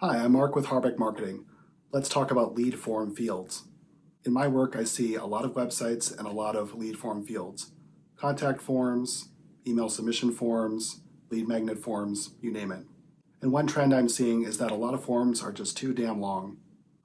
Hi, I'm Mark with Harbeke Marketing. Let's talk about lead form fields. In my work, I see a lot of websites and a lot of lead form fields. Contact forms, email submission forms, lead magnet forms, you name it. And one trend I'm seeing is that a lot of forms are just too damn long.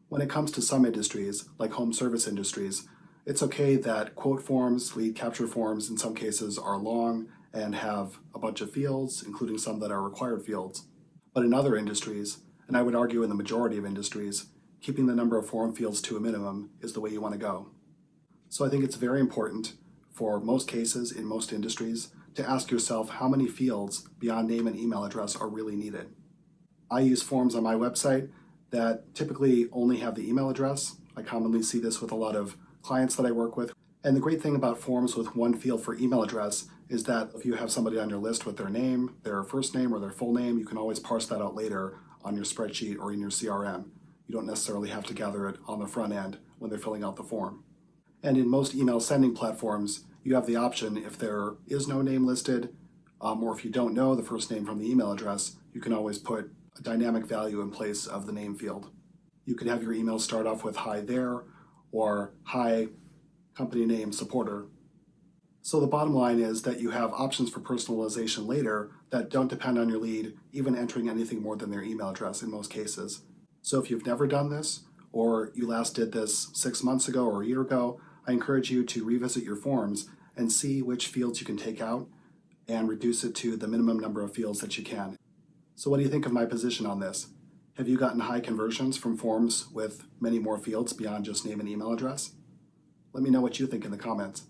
When it comes to some industries, like home service industries, it's okay that quote forms, lead capture forms in some cases are long and have a bunch of fields, including some that are required fields. But in other industries, and I would argue in the majority of industries, keeping the number of form fields to a minimum is the way you want to go. So I think it's very important for most cases in most industries to ask yourself how many fields beyond name and email address are really needed. I use forms on my website that typically only have the email address. I commonly see this with a lot of clients that I work with. And the great thing about forms with one field for email address is that if you have somebody on your list with their name, their first name, or their full name, you can always parse that out later on your spreadsheet or in your CRM. You don't necessarily have to gather it on the front end when they're filling out the form. And in most email sending platforms, you have the option, if there is no name listed, or if you don't know the first name from the email address, you can always put a dynamic value in place of the name field. You could have your email start off with hi there or hi company name supporter. So the bottom line is that you have options for personalization later that don't depend on your lead even entering anything more than their email address in most cases. So if you've never done this, or you last did this 6 months ago or a year ago, I encourage you to revisit your forms and see which fields you can take out and reduce it to the minimum number of fields that you can. So what do you think of my position on this? Have you gotten high conversions from forms with many more fields beyond just name and email address? Let me know what you think in the comments.